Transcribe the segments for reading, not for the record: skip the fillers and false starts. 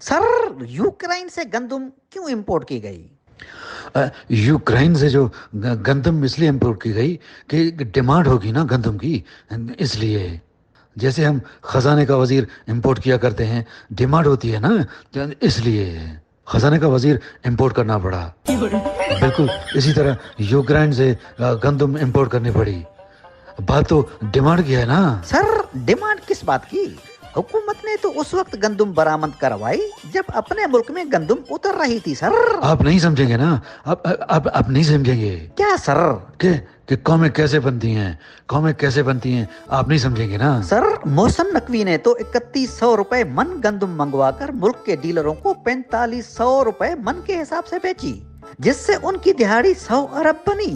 Sir, Ukraine से गंदम क्यों इंपोर्ट की गई? यूक्रेन से जो गंदम इसलिए इम्पोर्ट की गई कि डिमांड होगी ना गंदम की, इसलिए। जैसे हम खजाने का वजीर इम्पोर्ट किया करते हैं, डिमांड होती है ना, तो इसलिए खजाने का वजीर इम्पोर्ट करना पड़ा। बिल्कुल इसी तरह यूक्रेन से गंदम इम्पोर्ट करनी पड़ी। बात तो डिमांड की है ना। सर, डिमांड किस बात की? हुकूमत ने तो उस वक्त गंदम बरामद करवाई जब अपने मुल्क में गंदम उतर रही थी सर। आप नहीं समझेंगे ना, आप नहीं समझेंगे। क्या सर? कि कौमें कैसे बनती हैं, कौमें कैसे बनती हैं, आप नहीं समझेंगे ना। सर, मोहसिन नकवी ने तो 3100 रुपए मन गंदम मंगवा कर मुल्क के डीलरों को 4500 रुपए मन के हिसाब से बेची, जिससे उनकी दिहाड़ी 100 अरब बनी।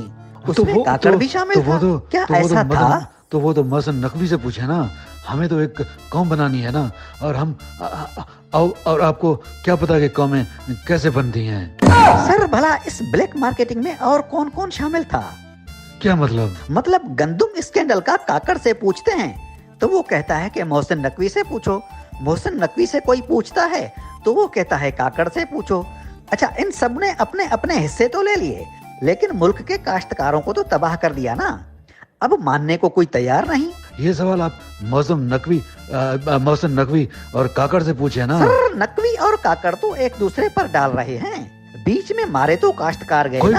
उसमें काकड़ भी शामिल था। क्या ऐसा था? तो वो तो मोहसिन नकवी से पूछे ना। हमें तो एक कौम बनानी है ना, और हम और आपको क्या पता कि कौमें कैसे बनती हैं। सर, भला इस ब्लैक मार्केटिंग में और कौन कौन शामिल था? क्या मतलब? मतलब गंदम स्कैंडल का काकड़ से पूछते हैं तो वो कहता है कि मोहसिन नकवी से पूछो। मोहसिन नकवी से कोई पूछता है तो वो कहता है काकड़ से पूछो। अच्छा, इन सब ने अपने अपने हिस्से तो ले लिए, लेकिन मुल्क के काश्तकारों को तो तबाह कर दिया ना। अब मानने को कोई तैयार नहीं। ये सवाल आप मोहसिन नकवी और काकड़ से पूछे ना। सर, नकवी और काकड़ तो एक दूसरे पर डाल रहे हैं, बीच में मारे तो काश्तकार गए। कोई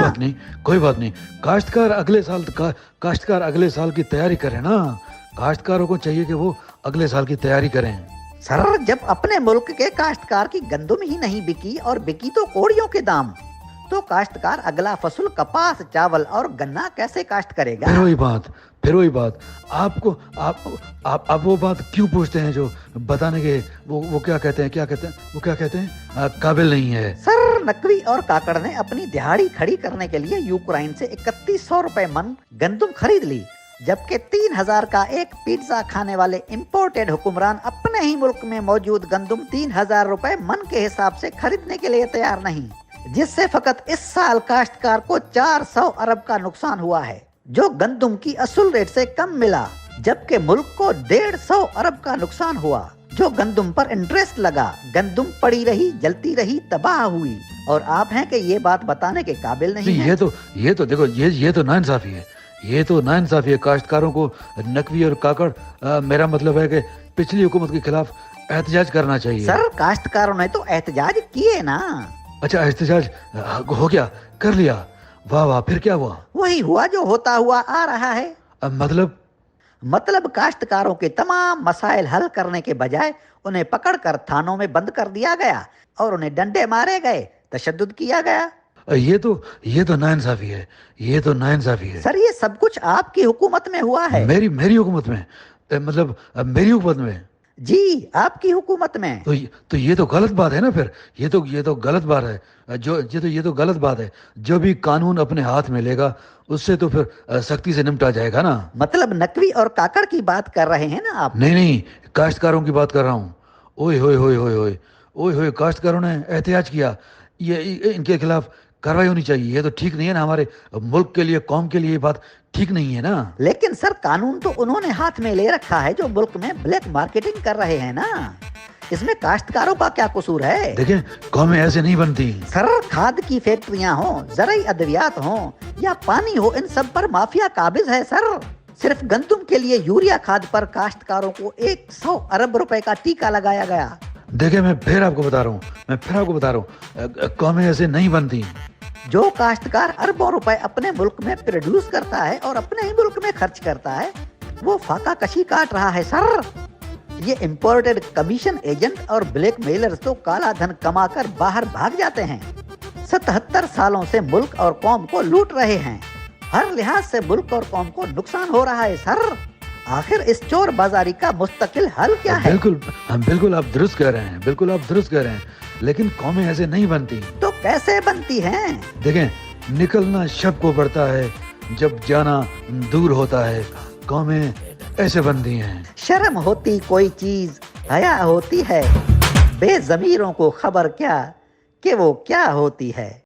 बात नहीं। काश्तकार अगले साल की तैयारी करें ना। काश्तकारों को चाहिए कि वो अगले साल की तैयारी करें। सर, जब अपने मुल्क के काश्तकार की गंदम ही नहीं बिकी और बिकी तो कोड़ियों के दाम, तो काश्तकार अगला फसल कपास, चावल और गन्ना कैसे काश्त करेगा? फिर वही बात आप वो बात क्यों पूछते हैं जो बताने के वो क्या कहते हैं काबिल नहीं है। सर, नकवी और काकड़ ने अपनी दिहाड़ी खड़ी करने के लिए यूक्रेन से 3100 रुपए मन गंदम खरीद ली, जबकि 3000 का एक पिज्जा खाने वाले इम्पोर्टेड हुक्मरान अपने ही मुल्क में मौजूद गंदम 3000 रुपए मन के हिसाब से खरीदने के लिए तैयार नहीं, जिससे फकत इस साल काश्तकार को 400 अरब का नुकसान हुआ है, जो गंदम की असल रेट से कम मिला, जबकि मुल्क को 150 अरब का नुकसान हुआ, जो गंदम पर इंटरेस्ट लगा। गंदम पड़ी रही, जलती रही, तबाह हुई, और आप हैं कि ये बात बताने के काबिल नहीं है। ये तो देखो, ये तो नाइंसाफी है। ये तो नाइंसाफी है। काश्तकारों को नकवी और काकड़, मेरा मतलब है कि पिछली हुकूमत के खिलाफ एहतजाज करना चाहिए। सर, काश्तकारों ने तो एहतजाज किए ना। अच्छा, एहतजाज हो गया, कर लिया, वाह, फिर क्या हुआ? वही हुआ जो होता हुआ आ रहा है। मतलब काश्तकारों के तमाम मसाइल हल करने के बजाय उन्हें पकड़कर थानों में बंद कर दिया गया और उन्हें डंडे मारे गए, तशद्दुद किया गया। ये तो नाइंसाफी है। सर, ये सब कुछ आपकी हुकूमत में हुआ है। मेरी हुकूमत में? मतलब मेरी हुकूमत में? जी, आपकी हुकूमत में। तो ये तो गलत बात है ना। फिर ये तो गलत बात है। ये तो गलत बात है। जो भी कानून अपने हाथ में लेगा उससे तो फिर सख्ती से निपटा जाएगा ना। मतलब नकवी और काकड़ की बात कर रहे हैं ना आप? नहीं, काश्तकारों की बात कर रहा हूँ। ओए होए, काश्तकारों ने एहतजाज किया, ये इनके खिलाफ कार्रवाई होनी चाहिए। ये तो ठीक नहीं है ना, हमारे मुल्क के लिए, कौम के लिए बात ठीक नहीं है ना। लेकिन सर, कानून तो उन्होंने हाथ में ले रखा है जो मुल्क में ब्लैक मार्केटिंग कर रहे हैं ना। इसमें काश्तकारों का क्या कसूर है? देखें, कौमें ऐसे नहीं बनती। सर, खाद की फैक्ट्रियां हो, ज़राई अद्वियात हो या पानी हो, इन सब पर माफिया काबिज है सर। सिर्फ गंदम के लिए यूरिया खाद पर काश्तकारों को 100 अरब रुपए का टीका लगाया गया। देखिए, मैं फिर आपको बता रहा हूँ, कौमें ऐसे नहीं बनती। जो काश्तकार अरबों रुपए अपने मुल्क में प्रोड्यूस करता है और अपने ही मुल्क में खर्च करता है, वो फाका कशी काट रहा है सर। ये इम्पोर्टेड कमीशन एजेंट और ब्लैक मेलर्स तो काला धन कमाकर बाहर भाग जाते हैं। 77 सालों से मुल्क और कौम को लूट रहे हैं। हर लिहाज से मुल्क और कौम को नुकसान हो रहा है सर। आखिर इस चोर बाजारी का मुस्तकिल हल क्या है? बिल्कुल आप दुरुस्त कह रहे हैं, लेकिन कौमें ऐसे नहीं बनती। तो कैसे बनती हैं? देखें, निकलना शब को पड़ता है, जब जाना दूर होता है। कौमें ऐसे बनती हैं। शर्म होती कोई चीज, हया होती है, बेज़मीरों को खबर क्या कि वो क्या होती है।